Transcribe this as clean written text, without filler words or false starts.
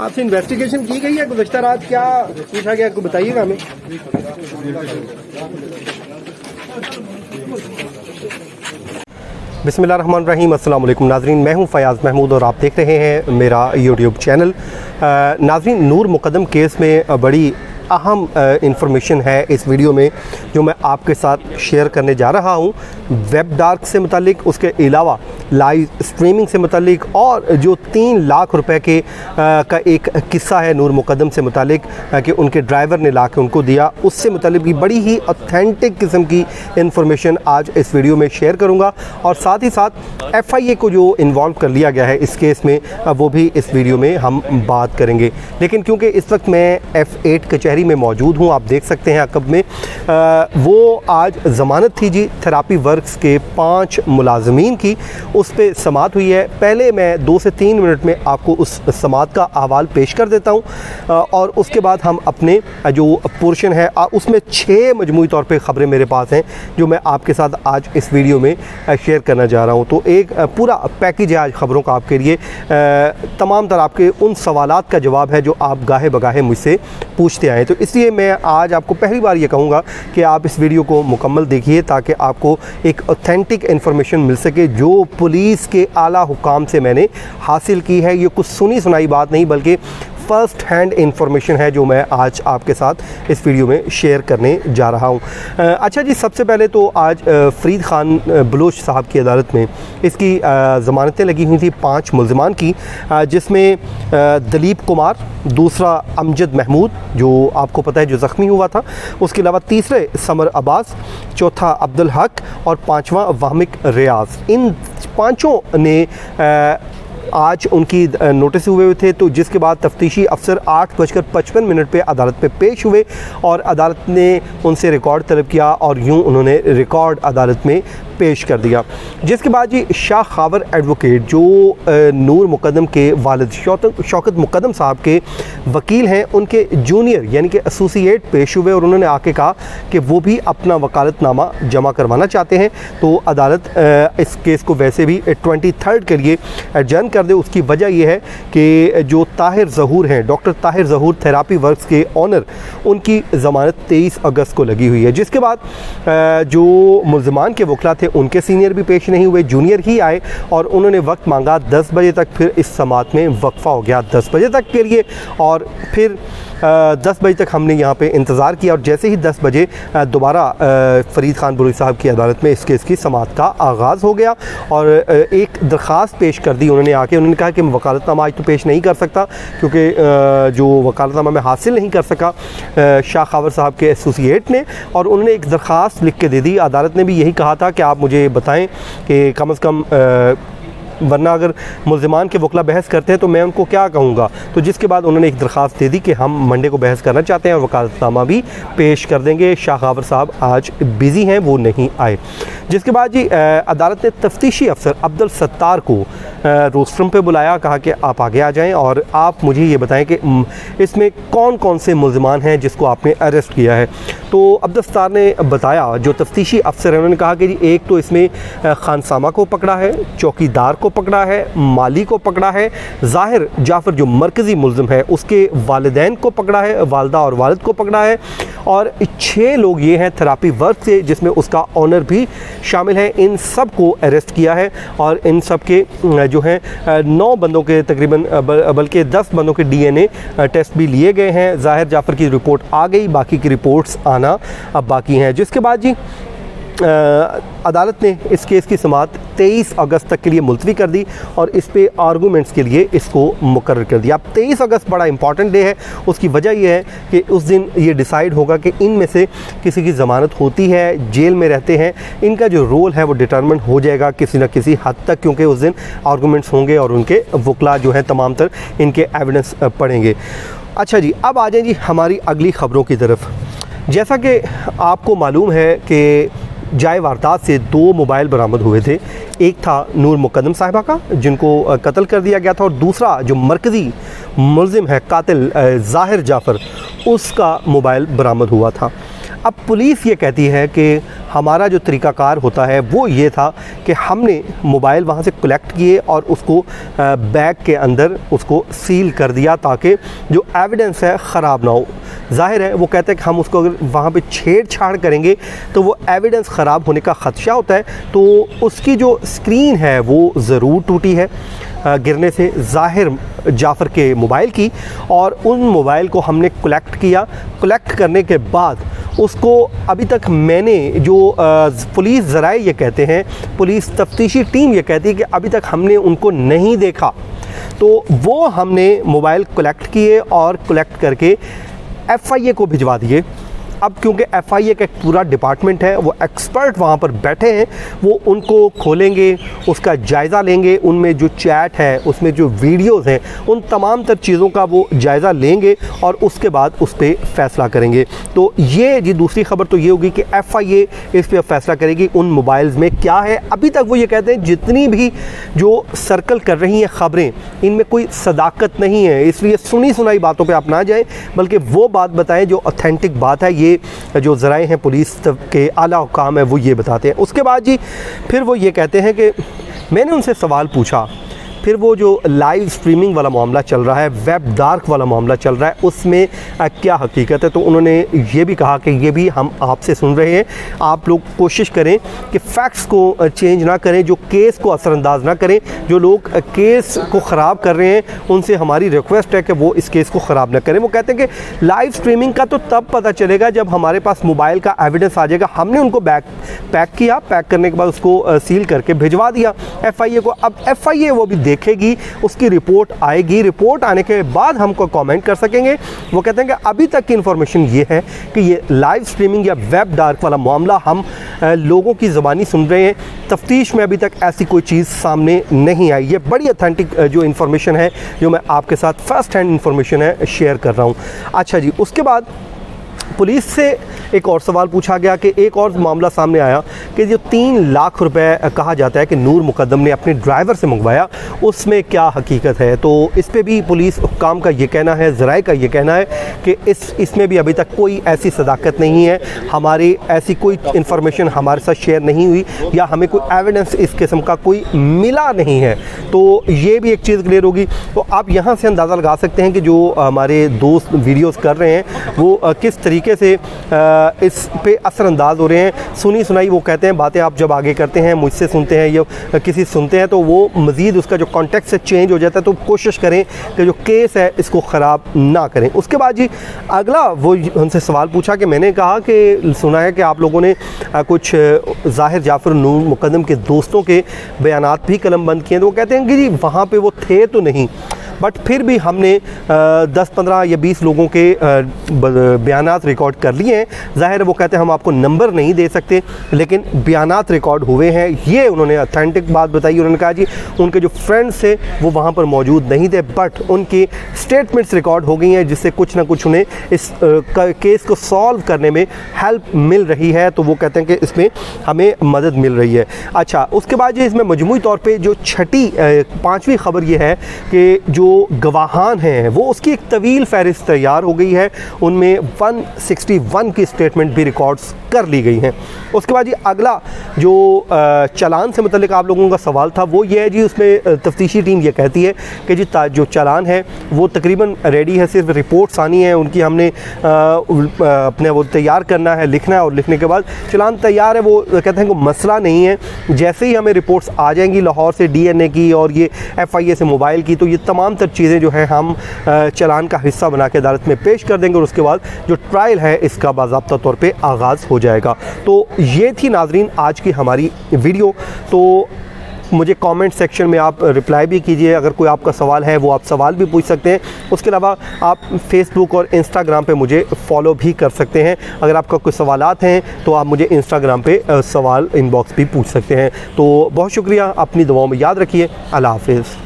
आपसे इन्वेस्टिगेशन की गई है गुज़श्ता रात, क्या पूछा गया आपको बताइएगा हमें। बिस्मिल्लाहिर्रहमानिर्रहीम, अस्सलाम वालेकुम नाज़रीन, मैं हूं फ़याज़ महमूद और आप देख रहे हैं मेरा यूट्यूब चैनल। नाज़रीन, नूर मुक़द्दम केस में बड़ी अहम इंफॉर्मेशन है इस वीडियो में जो मैं आपके साथ शेयर करने जा रहा हूं। वेब डार्क से मुतालिक, उसके अलावा लाइव स्ट्रीमिंग से मुतालिक, और जो 3 लाख रुपए के का एक किस्सा है नूर मुक़द्दम से मुतालिक कि उनके ड्राइवर ने ला के उनको दिया, उससे मुतालिक भी बड़ी ही ऑथेंटिक किस्म की इंफॉर्मेशन आज इस वीडियो में शेयर करूँगा। और साथ ही साथ FIA को जो इन्वॉल्व कर लिया गया है इस केस में, वो भी इस वीडियो में हम बात करेंगे। लेकिन क्योंकि इस वक्त मैं F8 कचहरी में मौजूद हूँ, आप देख सकते हैं अकब में, वो आज ज़मानत थी जी थेरापी वर्क्स के 5 मुलाजमीन की, उस पर समात हुई है। पहले मैं 2 से 3 मिनट में आपको उस समात का अहवाल पेश कर देता हूँ और उसके बाद हम अपने जो पोर्शन है उसमें 6 मजमूई तौर पे ख़बरें मेरे पास हैं जो मैं आपके साथ आज इस वीडियो में शेयर करना जा रहा हूँ। तो एक पूरा पैकेज है आज ख़बरों का आपके लिए, तमाम तरह आपके उन सवालात का जवाब है जो आप गाहे बगाहे मुझसे पूछते आए। तो इसलिए मैं आज आपको पहली बार ये कहूँगा कि आप इस वीडियो को मुकम्मल देखिए ताकि आपको एक ऑथेंटिक इन्फॉर्मेशन मिल सके जो पुलिस के आला हुकाम से मैंने हासिल की है। ये कुछ सुनी सुनाई बात नहीं बल्कि फ़र्स्ट हैंड इंफॉर्मेशन है जो मैं आज आपके साथ इस वीडियो में शेयर करने जा रहा हूँ। अच्छा जी, सबसे पहले तो आज फ़रीद ख़ान बलोच साहब की अदालत में इसकी ज़मानतें लगी हुई थी 5 मुल्ज़िमान की, जिसमें दलीप कुमार, दूसरा अमजद महमूद जो आपको पता है जो ज़ख्मी हुआ था, उसके अलावा तीसरे समर अब्बास, चौथा अब्दुल हक और 5वां वामिक रियाज। इन 5 ने आज उनकी नोटिस हुए थे, तो जिसके बाद तफ्तीशी अफसर 8:55 पे अदालत पे पेश हुए और अदालत ने उनसे रिकॉर्ड तलब किया और यूं उन्होंने रिकॉर्ड अदालत में पेश कर दिया। जिसके बाद जी शाह खावर एडवोकेट जो नूर मुक़द्दम के वालिद शौकत मुक़द्दम साहब के वकील हैं, उनके जूनियर यानी कि एसोसिएट पेश हुए और उन्होंने आके कहा कि वो भी अपना वकालतनामा जमा करवाना चाहते हैं। तो अदालत इस केस को वैसे भी 23 के लिए एडजर्न कर दे। उसकी वजह यह है कि जो ताहिर ज़हूर हैं, डॉक्टर ताहिर ज़हूर थेरापी वर्क्स के ऑनर, उनकी ज़मानत 23 अगस्त को लगी हुई है। जिसके बाद जो मुल्ज़िमान के वकला थे उनके सीनियर भी पेश नहीं हुए, जूनियर ही आए और उन्होंने वक्त मांगा 10 बजे तक। फिर इस समात में वक्फ़ा हो गया 10 बजे तक के लिए और फिर 10 बजे तक हमने यहाँ पे इंतज़ार किया और जैसे ही 10 बजे दोबारा फ़रीद ख़ान बलोच साहब की अदालत में इस केस की समात का आगाज़ हो गया और एक दरख्वास्त पेश कर दी उन्होंने आके। उन्होंने कहा कि मैं वकालतनामा आज तो पेश नहीं कर सकता क्योंकि जो वकालतनामा मैं हासिल नहीं कर सका शाह खावर साहब के एसोसिएट ने, और उन्होंने एक दरख्वास्त लिख के दे दी। अदालत ने भी यही कहा था कि आप मुझे बताएं कि कम से कम वरना अगर मुल्ज़िमान के वकला बहस करते हैं तो मैं उनको क्या कहूँगा। तो जिसके बाद उन्होंने एक दरख्वास्त दे दी कि हम मंडे को बहस करना चाहते हैं और वकालतनामा भी पेश कर देंगे। शाह खावर साहब आज बिज़ी हैं, वो नहीं आए। जिसके बाद जी अदालत ने तफ्तीशी अफसर अब्दुल सत्तार को रोस्ट्रम पे बुलाया, कहा कि आप आगे आ जाएं और आप मुझे ये बताएं कि इसमें कौन कौन से मुल्ज़िमान हैं जिसको आपने अरेस्ट किया है। तो अब्दुल सत्तार ने बताया, जो तफ्तीशी अफसर हैं उन्होंने कहा कि जी एक तो इसमें खानसामा को पकड़ा है, चौकीदार को पकड़ा है, माली को पकड़ा है, ज़ाहिर जाफ़र जो मरकज़ी मुल्ज़िम है उसके वालिदैन को पकड़ा है, वालदा और वालिद को पकड़ा है, और 6 लोग ये हैं थेरापी वर्क से जिसमें उसका ऑनर भी शामिल है। इन सब को अरेस्ट किया है और इन सब के जो हैं 9 बंदों के तकरीबन बल्कि 10 बंदों के DNA टेस्ट भी लिए गए हैं। ज़ाहिर जाफ़र की रिपोर्ट आ गई, बाकी की रिपोर्ट्स आना अब बाकी हैं। जिसके बाद जी अदालत ने इस केस की समात 23 अगस्त तक के लिए मुलतवी कर दी और इस पे आर्गूमेंट्स के लिए इसको मुकर्रर कर दिया। अब 23 अगस्त बड़ा इंपॉर्टेंट डे है। उसकी वजह यह है कि उस दिन ये डिसाइड होगा कि इनमें से किसी की ज़मानत होती है, जेल में रहते हैं, इनका जो रोल है वो डिटरमिन हो जाएगा किसी न किसी हद तक, क्योंकि उस दिन आर्गूमेंट्स होंगे और उनके वकला जो हैं तमाम तर इनके एविडेंस पढ़ेंगे। अच्छा जी, अब आ जाए जी हमारी अगली ख़बरों की तरफ। जैसा कि आपको मालूम है कि जाए वारदात से 2 मोबाइल बरामद हुए थे। एक था नूर मुक़द्दम साहिबा का जिनको कत्ल कर दिया गया था, और दूसरा जो मरकज़ी मुल्ज़िम है कातिल ज़ाहिर जाफ़र, उसका मोबाइल बरामद हुआ था। अब पुलिस ये कहती है कि हमारा जो तरीक़ाकार होता है वो ये था कि हमने मोबाइल वहाँ से कलेक्ट किए और उसको बैग के अंदर उसको सील कर दिया ताकि जो एविडेंस है ख़राब ना हो। ज़ाहिर है वो कहते हैं कि हम उसको अगर वहाँ पे छेड़छाड़ करेंगे तो वो एविडेंस ख़राब होने का ख़दशा होता है। तो उसकी जो स्क्रीन है वो ज़रूर टूटी है गिरने से ज़ाहिर जाफ़र के मोबाइल की, और उन मोबाइल को हमने कलेक्ट किया। कलेक्ट करने के बाद उसको अभी तक मैंने जो पुलिस ज़राए ये कहते हैं, पुलिस तफ्तीशी टीम ये कहती है कि अभी तक हमने उनको नहीं देखा। तो वो हमने मोबाइल कलेक्ट किए और कलेक्ट करके FIA को भिजवा दिए। अब क्योंकि FIA का एक पूरा डिपार्टमेंट है, वो एक्सपर्ट वहाँ पर बैठे हैं, वो उनको खोलेंगे, उसका जायज़ा लेंगे, उनमें जो चैट है, उसमें जो वीडियोज़ हैं, उन तमाम तर चीज़ों का वो जायज़ा लेंगे और उसके बाद उस पर फ़ैसला करेंगे। तो ये जी दूसरी ख़बर तो ये होगी कि FIA इस पर फ़ैसला करेगी उन मोबाइल्स में क्या है। अभी तक वो ये कहते हैं जितनी भी जो सर्कल कर रही हैं ख़बरें, इनमें कोई सदाकत नहीं है, इसलिए सुनी सुनाई बातों पर आप ना जाएँ, बल्कि वो बात बताएं जो ऑथेंटिक बात है। ये जो ज़राए हैं पुलिस के आला हुकाम है वो ये बताते हैं। उसके बाद जी फिर वो ये कहते हैं कि मैंने उनसे सवाल पूछा, फिर वो जो लाइव स्ट्रीमिंग वाला मामला चल रहा है, वेब डार्क वाला मामला चल रहा है, उसमें क्या हकीकत है। तो उन्होंने ये भी कहा कि ये भी हम आपसे सुन रहे हैं, आप लोग कोशिश करें कि फैक्ट्स को चेंज ना करें, जो केस को असरअंदाज ना करें। जो लोग केस को ख़राब कर रहे हैं उनसे हमारी रिक्वेस्ट है कि वो इस केस को ख़राब ना करें। वो कहते हैं कि लाइव स्ट्रीमिंग का तो तब पता चलेगा जब हमारे पास मोबाइल का एविडेंस आ जाएगा। हमने उनको पैक किया, पैक करने के बाद उसको सील करके भिजवा दिया FIA को। अब FIA वो भी देखेगी, उसकी रिपोर्ट आएगी, रिपोर्ट आने के बाद हमको कमेंट कर सकेंगे। वो कहते हैं कि अभी तक की इन्फॉर्मेशन ये है कि ये लाइव स्ट्रीमिंग या वेब डार्क वाला मामला हम लोगों की ज़बानी सुन रहे हैं। तफ्तीश में अभी तक ऐसी कोई चीज़ सामने नहीं आई। ये बड़ी ऑथेंटिक जो इन्फॉर्मेशन है, जो मैं आपके साथ फर्स्ट हैंड इन्फॉर्मेशन है शेयर कर रहा हूँ। अच्छा जी, उसके बाद पुलिस से एक और सवाल पूछा गया कि एक और मामला सामने आया कि जो 3 लाख रुपए कहा जाता है कि नूर मुकद्दम ने अपने ड्राइवर से मंगवाया, उसमें क्या हकीकत है। तो इस पे भी पुलिस हुक्काम का ये कहना है, ज़राए का ये कहना है कि इसमें भी अभी तक कोई ऐसी सदाकत नहीं है, हमारी ऐसी कोई इन्फॉर्मेशन हमारे साथ शेयर नहीं हुई या हमें कोई एविडेंस इस किस्म का कोई मिला नहीं है। तो ये भी एक चीज़ क्लियर होगी। तो आप यहाँ से अंदाज़ा लगा सकते हैं कि जो हमारे दोस्त वीडियोज़ कर रहे हैं वो किस तरीके से इस पे असरअंदाज हो रहे हैं। सुनी सुनाई वो कहते हैं बातें आप जब आगे करते हैं, मुझसे सुनते हैं या किसी सुनते हैं, तो वो मज़ीद उसका जो कॉन्टेक्स्ट से चेंज हो जाता है। तो कोशिश करें कि जो केस है इसको ख़राब ना करें। उसके बाद जी अगला वो उनसे सवाल पूछा कि मैंने कहा कि सुना है कि आप लोगों ने कुछ ज़ाहिर जाफ़र नूर मुकद्दम के दोस्तों के बयानात भी कलमबंद किए हैं। तो वो कहते हैं कि जी वहाँ पर वो थे तो नहीं, बट फिर भी हमने 10, 15 या 20 लोगों के बयानात रिकॉर्ड कर लिए हैं। ज़ाहिर है वो कहते हैं हम आपको नंबर नहीं दे सकते, लेकिन बयानात रिकॉर्ड हुए हैं। ये उन्होंने ऑथेंटिक बात बताई। उन्होंने कहा जी उनके जो फ्रेंड्स थे वो वहाँ पर मौजूद नहीं थे, बट उनकी स्टेटमेंट्स रिकॉर्ड हो गई हैं, जिससे कुछ ना कुछ उन्हें इस केस को सॉल्व करने में हेल्प मिल रही है। तो वो कहते हैं कि इसमें हमें मदद मिल रही है। अच्छा, उसके बाद इसमें मजमूई तौर पर जो छठी 5वीं खबर ये है कि जो गवाहान हैं वो उसकी एक तवील फहरिस्त तैयार हो गई है। उनमें 161 की स्टेटमेंट भी रिकॉर्ड्स कर ली गई हैं। उसके बाद जी अगला जो चालान से मुतल्लिक आप लोगों का सवाल था वो ये है जी, उसमें तफ्तीशी टीम ये कहती है कि जी जो चालान है वो तकरीबन रेडी है, सिर्फ रिपोर्ट्स आनी है उनकी, हमने अपने वो तैयार करना है, लिखना है, और लिखने के बाद चालान तैयार है। वो कहते हैं कि मसला नहीं है, जैसे ही हमें रिपोर्ट्स आ जाएंगी लाहौर से DNA की और ये FIA से मोबाइल की, तो ये तमाम तर चीज़ें जो है हम चालान का हिस्सा बना के अदालत में पेश कर देंगे और उसके बाद जो ट्रायल है इसका बाज़ाब्ता तौर पे आगाज़ हो जाएगा। तो ये थी नाजरीन आज की हमारी वीडियो। तो मुझे कमेंट सेक्शन में आप रिप्लाई भी कीजिए, अगर कोई आपका सवाल है वो आप सवाल भी पूछ सकते हैं। उसके अलावा आप फेसबुक और इंस्टाग्राम पे मुझे फॉलो भी कर सकते हैं। अगर आपका कोई सवालात हैं तो आप मुझे इंस्टाग्राम पे सवाल इनबॉक्स भी पूछ सकते हैं। तो बहुत शुक्रिया, अपनी दुआओं में याद रखिए। अल्लाह हाफ़िज़।